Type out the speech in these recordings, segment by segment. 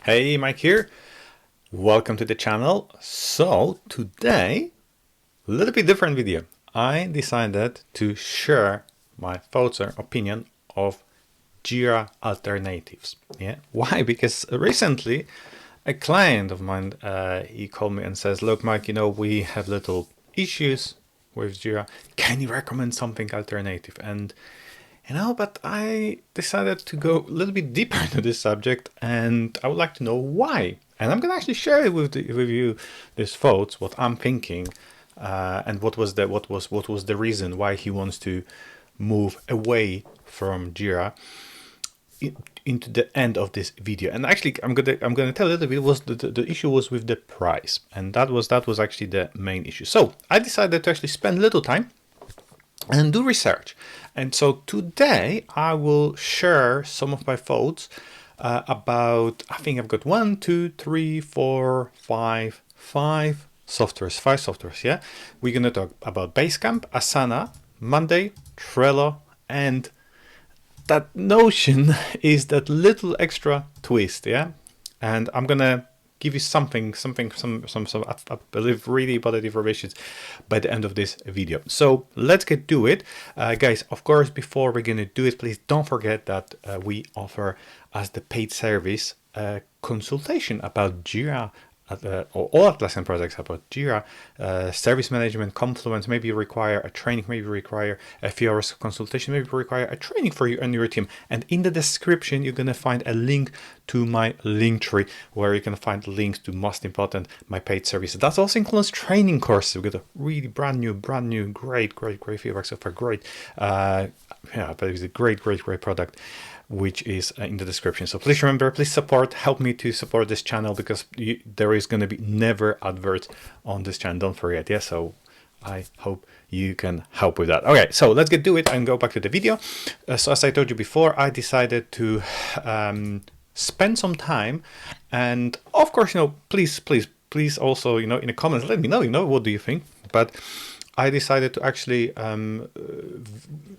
Hey, Mike here. Welcome to the channel. So today, a little bit different video. I decided to share my thoughts or opinion of Jira alternatives. Yeah, why? Because recently a client of mine, he called me and says, look, Mike, we have little issues with Jira. Can you recommend something alternative? And but I decided to go a little bit deeper into this subject, and I would like to know why. And I'm gonna actually share it with you, these thoughts, what I'm thinking, and what was the reason why he wants to move away from Jira into the end of this video. And actually, I'm gonna tell a little bit. Was the issue was with the price, and that was actually the main issue. So I decided to actually spend a little time and do research. And so today I will share some of my thoughts about, I think I've got 5 softwares, yeah? We're gonna talk about Basecamp, Asana, Monday, Trello, and that notion is that little extra twist, yeah? And I'm gonna give you some I believe really positive information by the end of this video. So let's get to it, guys. Of course, before we're gonna do it, please don't forget that we offer as the paid service consultation about Jira. Or all Atlassian projects about Jira, service management, Confluence. Maybe you require a training, maybe you require a few hours of consultation, maybe you require a training for you and your team. And in the description, you're going to find a link to my link tree where you can find links to most important, my paid services. That also includes training courses. We've got a really brand new, great feedback so far. Great. But it's a great product, which is in the description. So please remember, please help me to support this channel, because there is going to be never adverts on this channel. Don't forget, yeah? So I hope you can help with that. Okay, so let's get to it and go back to the video. So as I told you before, I decided to spend some time, and of course, please also, in the comments, let me know, what do you think? But I decided to actually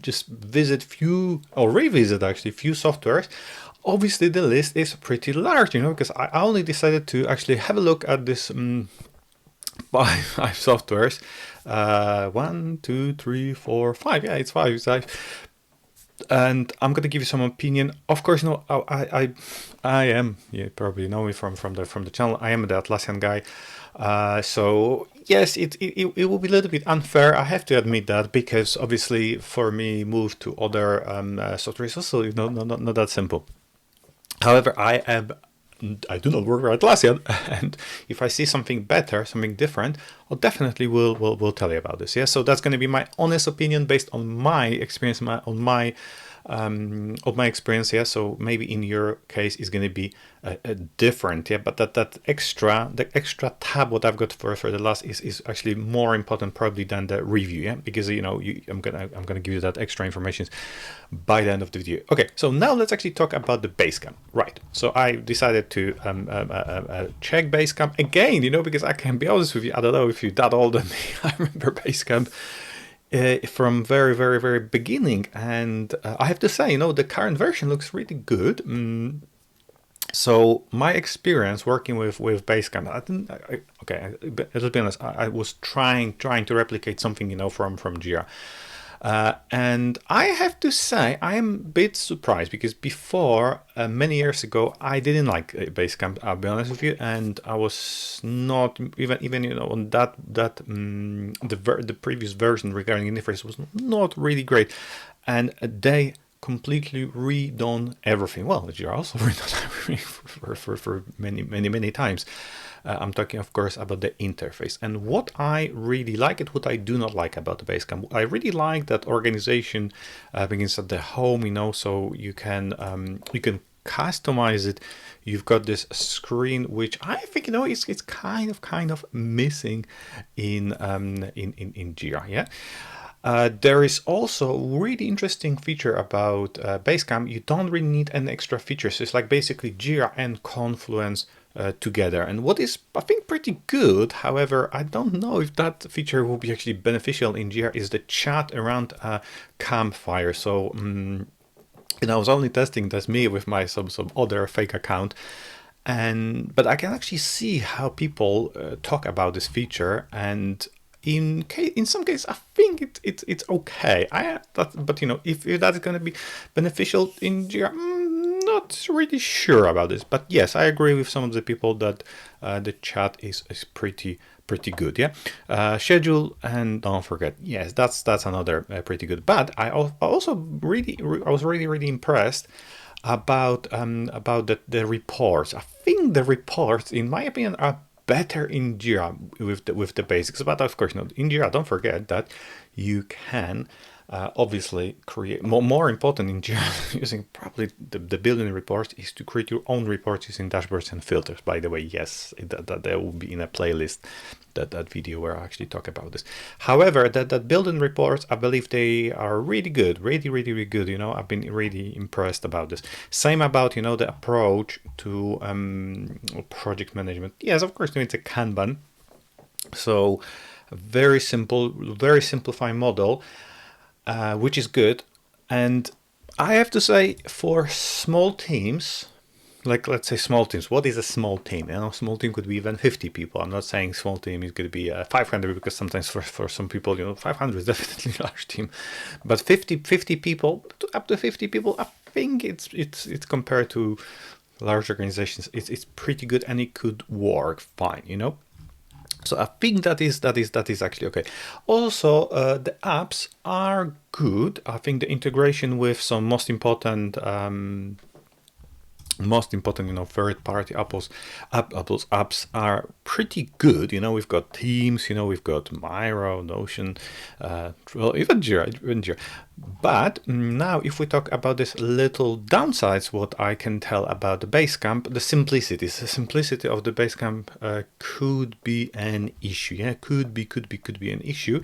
just revisit few softwares. Obviously, the list is pretty large, because I only decided to actually have a look at this five softwares. 1, 2, 3, 4, 5. Yeah, it's five. And I'm going to give you some opinion. Of course, I am. You probably know me from the channel. I am the Atlassian guy. So yes, it will be a little bit unfair. I have to admit that, because obviously for me, move to other software is also not that simple. However, I do not work for Atlassian, and if I see something better, something different, I'll definitely will tell you about this. Yeah, so that's going to be my honest opinion based on my experience, of my experience. Yeah, so maybe in your case is going to be different. Yeah, but the extra tab what I've got for the last is actually more important probably than the review. Yeah, because I'm gonna give you that extra information by the end of the video. Okay, so now let's actually talk about the Basecamp. Right. So I decided to check Basecamp again. Because I can be honest with you, I don't know if you're that old than me. I remember Basecamp from very beginning, and I have to say, the current version looks really good. So my experience working with Basecamp, let's be honest, I was trying to replicate something from Jira. And I have to say, I am a bit surprised, because before, many years ago, I didn't like Basecamp, I'll be honest with you, and I was not even on that the previous version regarding interface was not really great, and they completely redone everything. Well, Jira also redone everything for many times. I'm talking, of course, about the interface. And what I really like it, what I do not like about the Basecamp, I really like that organization begins at the home, so you can customize it. You've got this screen, which I think it's kind of missing in Jira. Yeah. There is also a really interesting feature about Basecamp. You don't really need any extra features. It's like basically Jira and Confluence together, and what is, I think, pretty good. However, I don't know if that feature will be actually beneficial in Jira, is the chat around campfire. So I was only testing this me with my some other fake account, But I can actually see how people talk about this feature, and in some cases I think it's okay. But if that's going to be beneficial in Jira, not really sure about this. But yes, I agree with some of the people that the chat is pretty good. Yeah, schedule, and don't forget, yes, that's another pretty good. But I also I was really impressed about the reports. I think the reports, in my opinion, are better in Jira with the basics. But of course, in Jira, don't forget that you can obviously create more important in Jira using probably the building reports is to create your own reports using dashboards and filters. By the way, yes, that will be in a playlist, that video where I actually talk about this. However, that building reports, I believe they are really good, really good. I've been really impressed about this. Same about the approach to project management. Yes, of course, it's a Kanban, so very simple, very simplified model, which is good. And I have to say, for small teams, like let's say small teams, what is a small team? Small team could be even 50 people. I'm not saying small team is going to be 500, because sometimes for some people, 500 is definitely a large team. But 50 people, up to 50 people, I think it's compared to large organizations, it's pretty good, and it could work fine. So I think that is actually okay. Also, the apps are good. I think the integration with some most important third-party Apple's apps are pretty good. We've got Teams, we've got Miro, Notion, even Jira. But now, if we talk about this little downsides, what I can tell about the Basecamp, the simplicity of the Basecamp could be an issue. Yeah, could be an issue.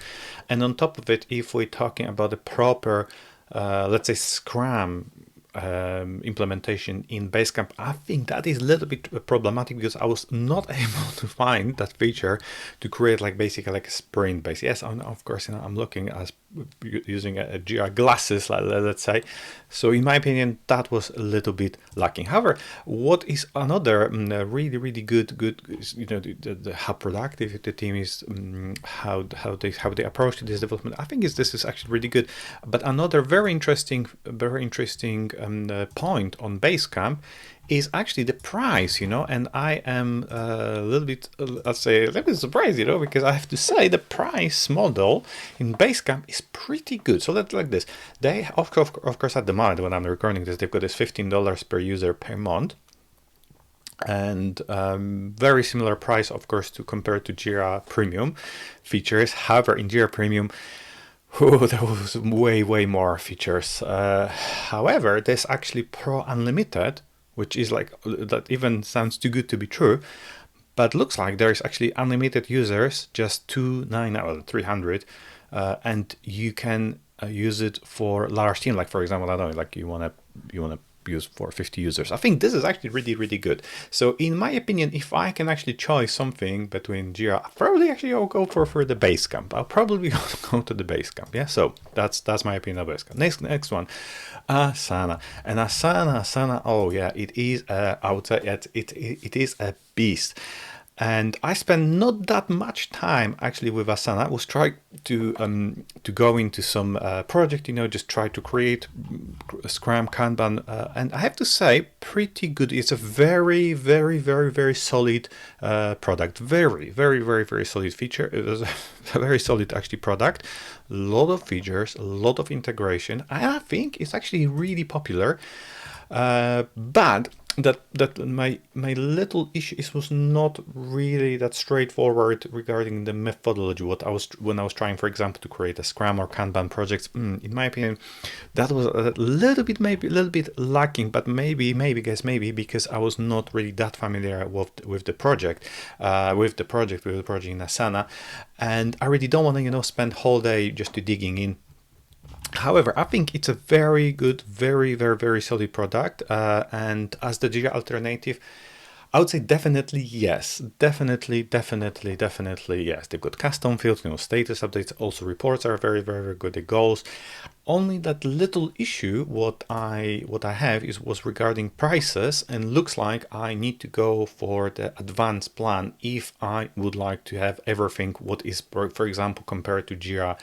And on top of it, if we're talking about the proper, let's say, Scrum implementation in Basecamp, I think that is a little bit problematic, because I was not able to find that feature to create basically a sprint base. Yes, of course, I'm looking as using a Jira glasses, let's say. So in my opinion, that was a little bit lacking. However, what is another really good is, how productive the team is, how they approach this development. I think this is actually really good. But another very interesting point on Basecamp is actually the price, and I am a little bit, let's say, a little bit surprised, because I have to say the price model in Basecamp is pretty good. So let's like this. They, of course, at the moment when I'm recording this, they've got this $15 per user per month. And very similar price, of course, to compare to Jira Premium features. However, in Jira Premium, there was way more features. However, there's actually Pro Unlimited, which is that even sounds too good to be true, but looks like there's actually unlimited users, just 300, and you can use it for large team. Like, for example, I don't know, you want to use for 50 users. I think this is actually really good. So in my opinion, if I can actually choose something between Jira, I'll go for the Basecamp. I'll probably go to the Basecamp. Yeah, so that's my opinion of Basecamp. Next one, Asana. And Asana, oh yeah, it is I would say it is a beast. And I spent not that much time actually with Asana. I was trying to go into some project, just try to create Scrum, Kanban, and I have to say, pretty good. It's a very solid product. Very solid feature. It was a very solid actually product. A lot of features, a lot of integration, and I think it's actually really popular. But that my little issue was not really that straightforward regarding the methodology. When I was trying, for example, to create a Scrum or Kanban project, in my opinion, that was a little bit lacking. But maybe because I was not really that familiar with the project in Asana, and I really don't want to spend whole day just digging in. However, I think it's a very good, very solid product. And as the Jira alternative, I would say definitely yes. Definitely yes. They've got custom fields, status updates. Also, reports are very good. The goals. Only that little issue what I have was regarding prices, and looks like I need to go for the advanced plan if I would like to have everything what is, for example, compared to Jira.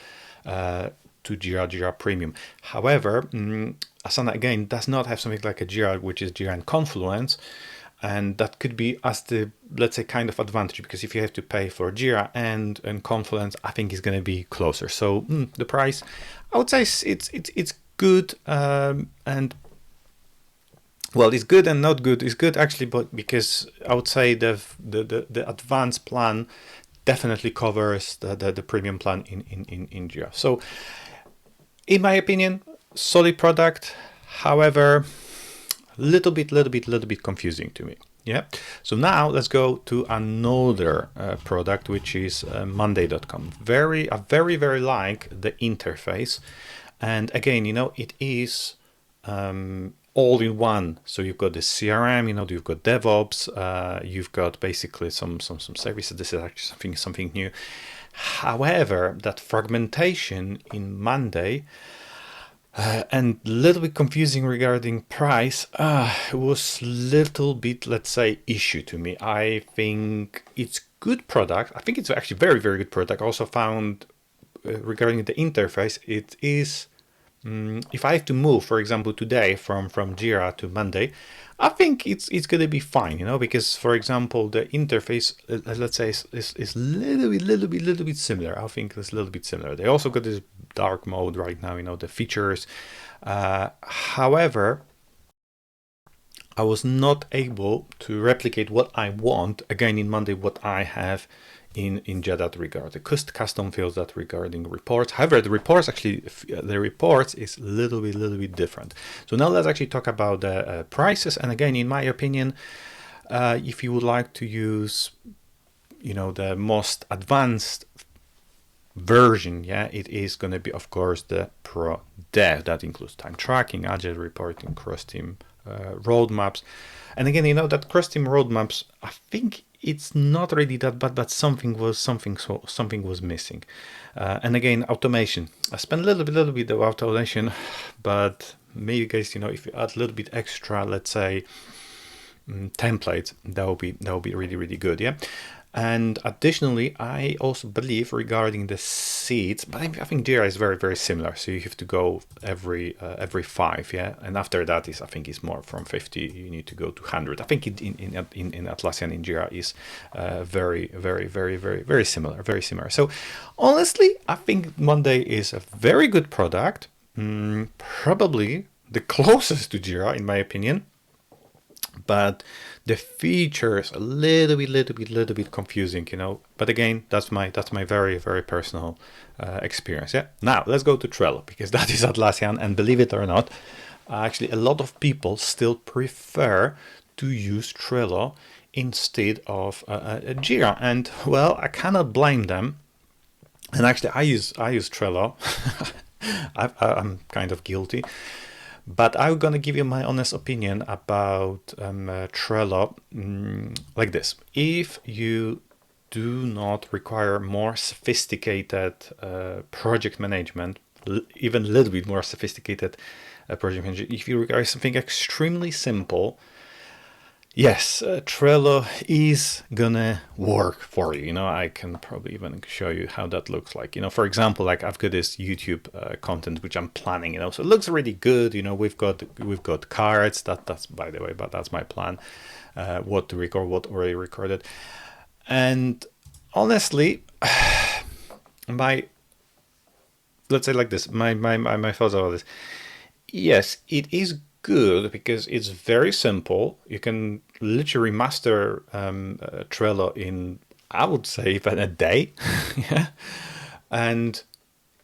Jira Premium. However, Asana again does not have something like a Jira, which is Jira and Confluence, and that could be as the, let's say, kind of advantage, because if you have to pay for Jira and Confluence, I think it's going to be closer. So the price, I would say it's good, and well, it's good and not good. It's good actually, but because I would say the advanced plan definitely covers the premium plan in Jira. So in my opinion, solid product. However, little bit confusing to me. Yeah. So now let's go to another product, which is Monday.com. I very like the interface, and again, it is all in one. So you've got the CRM, you've got DevOps, you've got basically some services. This is actually something new. However, that fragmentation in Monday and a little bit confusing regarding price was little bit, let's say, issue to me. I think it's good product. I think it's actually very good product. I also found regarding the interface, it is if I have to move, for example, today from Jira to Monday, I think it's going to be fine, because, for example, the interface, let's say, is little bit similar. I think it's a little bit similar. They also got this dark mode right now, the features. However, I was not able to replicate what I want again in Monday, what I have in Jira that regard. The custom fields that regarding reports. However, the reports is a little bit different. So now let's actually talk about the prices. And again, in my opinion, if you would like to use, the most advanced version, it is going to be, of course, the Pro Dev. That includes time tracking, agile reporting, cross-team roadmaps. And again, that cross-team roadmaps, I think it's not really that bad, but something was missing. And again, automation. I spent a little bit of automation, but maybe, guys, if you add a little bit extra, let's say, templates, that will be really good. Yeah. And additionally, I also believe regarding the seats, but I think Jira is very similar. So you have to go every 5, yeah, and after that I think it's more from 50. You need to go to 100. I think in Atlassian in Jira is very similar. So honestly, I think Monday is a very good product, probably the closest to Jira in my opinion. But the features a little bit confusing, But again, that's my very personal experience. Yeah. Now let's go to Trello, because that is Atlassian, and believe it or not, actually a lot of people still prefer to use Trello instead of Jira, and well, I cannot blame them. And actually, I use Trello. I'm kind of guilty. But I'm going to give you my honest opinion about Trello like this. If you do not require more sophisticated project management, even a little bit more sophisticated project management, if you require something extremely simple, yes, Trello is gonna work for you. I can probably even show you how that looks like. For example, like I've got this YouTube content which I'm planning. So it looks really good. We've got cards. That's by the way, but that's my plan. What to record, what already recorded, and honestly, let's say like this, my thoughts about this. Yes, it is good because it's very simple. You can literally master Trello in, I would say, even a day. Yeah. And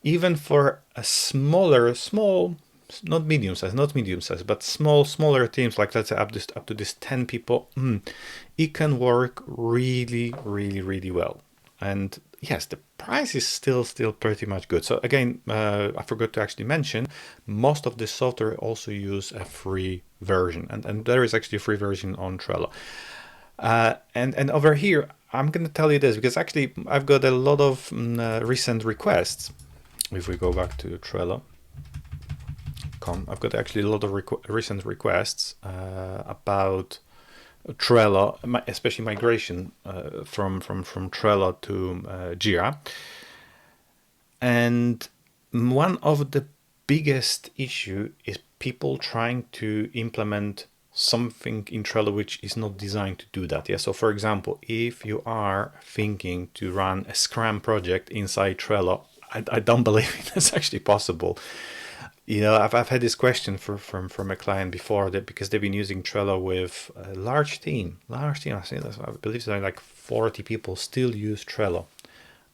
even for a small, not medium size, but smaller teams, like let's say up to this 10 people, it can work really well. And yes, the price is still pretty much good. So again, I forgot to actually mention, most of the software also use a free version, and there is actually a free version on Trello. And over here, I'm going to tell you this because actually I've got a lot of recent requests. If we go back to Trello, I've got actually a lot of recent requests about Trello, especially migration from Trello to Jira. And one of the biggest issue is people trying to implement something in Trello which is not designed to do that. Yeah. So for example, if you are thinking to run a Scrum project inside Trello, I don't believe it's actually possible. I've had this question from a client before, that because they've been using Trello with a large team. I believe so, like 40 people still use Trello.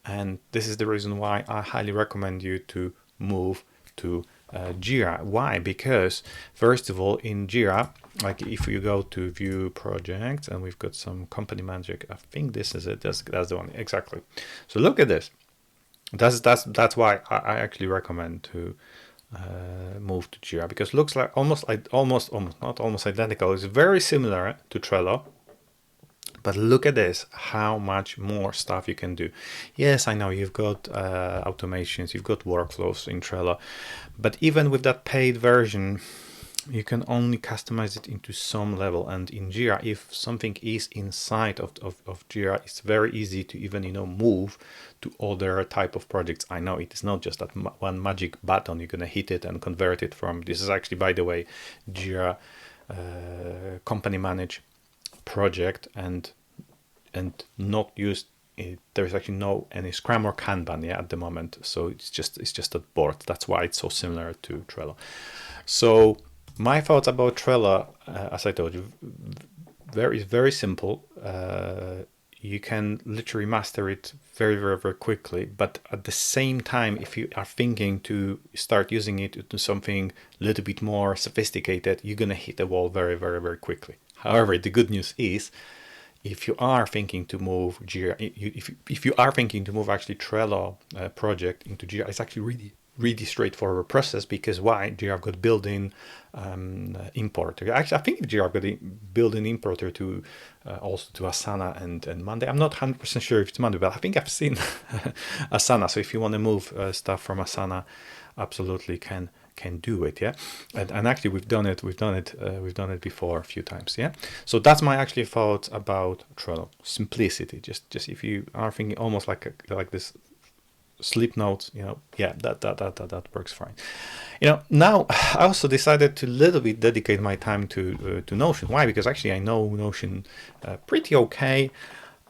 And this is the reason why I highly recommend you to move to Jira. Why? Because first of all, in Jira, like if you go to view projects and we've got some company manager, I think this is it. That's the one exactly. So look at this. That's why I actually recommend to move to Jira, because it looks like almost not almost identical. It's very similar to Trello. But look at this, how much more stuff you can do. Yes, I know you've got automations, you've got workflows in Trello, but even with that paid version, you can only customize it into some level. And in Jira, if something is inside of Jira, it's very easy to even move to other type of projects. I know it is not just that one magic button you're gonna hit it and convert it from. This is actually, by the way, Jira company manage project and not used. There's actually no any Scrum or Kanban at the moment, so it's just a board. That's why it's so similar to Trello. So my thoughts about Trello, as I told you, very simple. You can literally master it very quickly, but at the same time, if you are thinking to start using it to something a little bit more sophisticated, you're gonna hit a wall very quickly. However, the good news is, if you are thinking to move Jira, if you are thinking to move actually Trello project into Jira, it's actually really straightforward process. Because why? Jira got built-in importer. Actually, I think Jira got a built-in importer to also to Asana and Monday. I'm not 100% sure if it's Monday, but I think I've seen Asana. So if you want to move stuff from Asana, absolutely can do it. Yeah. And actually we've done it before a few times. Yeah. So that's my actually thoughts about Trello. Simplicity. Just if you are thinking almost like this sleep notes, that works fine. Now I also decided to little bit dedicate my time to Notion. Why? Because actually I know Notion pretty okay.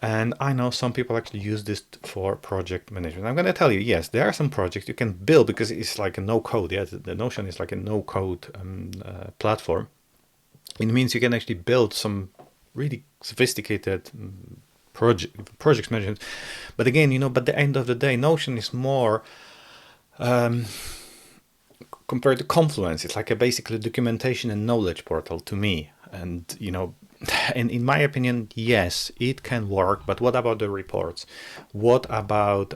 And I know some people actually use this for project management. I'm going to tell you, yes, there are some projects you can build because it's like a no code. Yeah, the Notion is like a no code platform. It means you can actually build some really sophisticated project management. But again, but the end of the day, Notion is more compared to Confluence. It's like a basically documentation and knowledge portal to me. And and in my opinion, yes, it can work. But what about the reports? What about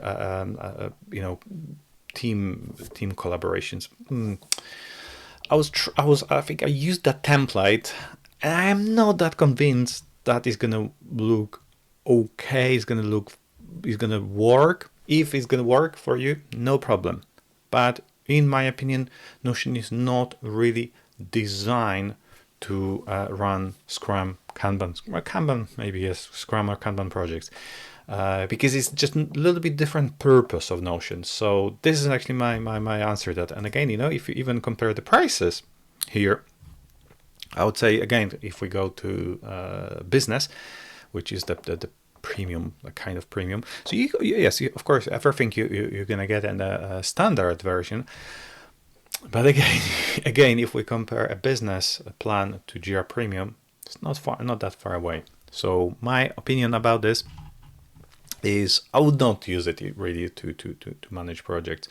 team collaborations? I think I used that template, and I am not that convinced that it's gonna look okay. It's gonna work. If it's gonna work for you, no problem. But in my opinion, Notion is not really designed to run Scrum, Kanban, maybe yes, Scrum or Kanban projects, because it's just a little bit different purpose of Notion. So this is actually my answer to that. And again, if you even compare the prices here, I would say again, if we go to business, which is the premium, a kind of premium. So yes, of course, everything you're gonna get in a standard version. But again, if we compare a business plan to Jira Premium, it's not that far away. So my opinion about this is I would not use it really to manage projects.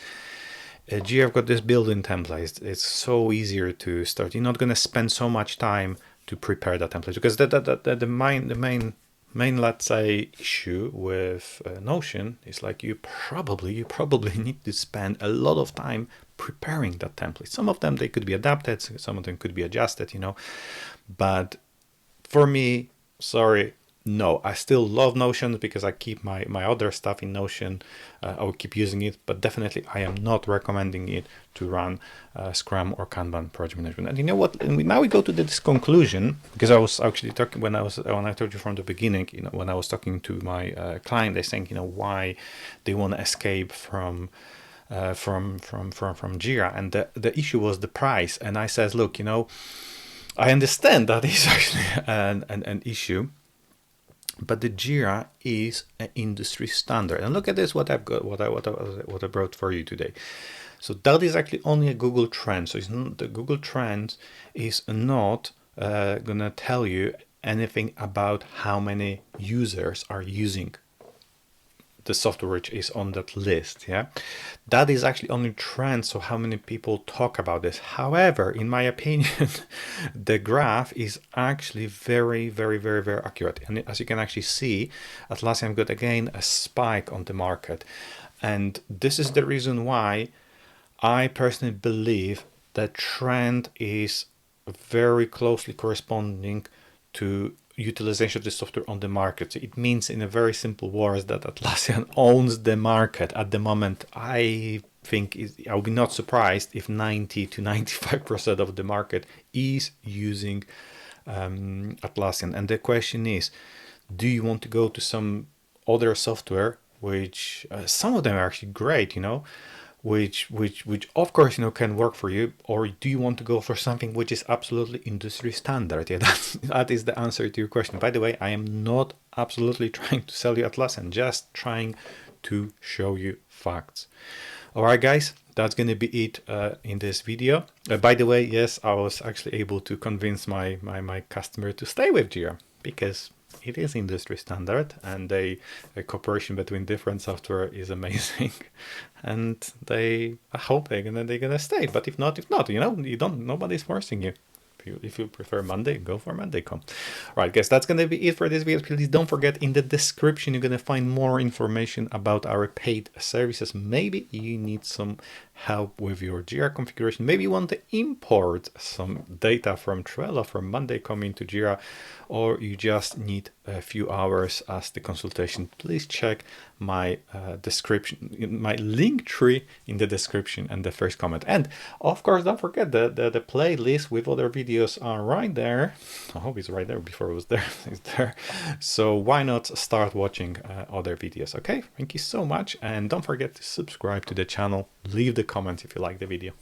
Jira got this built-in template. It's so easier to start. You're not going to spend so much time to prepare that template, because the main let's say issue with Notion is like you probably need to spend a lot of time preparing that template. Some of them, they could be adapted, some of them could be adjusted, but for me, sorry, No, I still love Notion because I keep my other stuff in Notion. I will keep using it, but definitely I am not recommending it to run Scrum or Kanban project management. And you know what? And now we go to this conclusion, because I was actually talking when I told you from the beginning, when I was talking to my client, they're saying, why they want to escape from Jira, and the issue was the price. And I says, look, I understand that is actually an issue. But the Jira is an industry standard, and look at this. What I've got, what I brought for you today. So that is actually only a Google trend. So it's not, the Google trend is not gonna tell you anything about how many users are using the software which is on that list. Yeah, that is actually only trend, so how many people talk about this. However, in my opinion, the graph is actually very, very, very, very accurate, and as you can actually see, Atlassian got again a spike on the market, and this is the reason why I personally believe that trend is very closely corresponding to utilization of the software on the market. So it means, in a very simple words, that Atlassian owns the market at the moment. I think I will be not surprised if 90 to 95% of the market is using Atlassian. And the question is, do you want to go to some other software, which some of them are actually great, which of course can work for you, or do you want to go for something which is absolutely industry standard? Yeah, that is the answer to your question. By the way, I am not absolutely trying to sell you Atlassian, just trying to show you facts. All right, guys, that's going to be it in this video. By the way, yes, I was actually able to convince my customer to stay with Jira, because it is industry standard, and a cooperation between different software is amazing, and I hope they're gonna stay. But if not, nobody's forcing you. If you prefer Monday, go for Monday.com. Right, guys, that's gonna be it for this video. Please don't forget, in the description you're gonna find more information about our paid services. Maybe you need some help with your Jira configuration. Maybe you want to import some data from Trello, from Monday.com into Jira, or you just need a few hours as the consultation. Please check my description, my link tree in the description and the first comment. And of course, don't forget the playlist with other videos are right there. I hope it's right there. Before it was there. It's there. So why not start watching other videos? Okay, thank you so much, and don't forget to subscribe to the channel. Leave the comment if you like the video.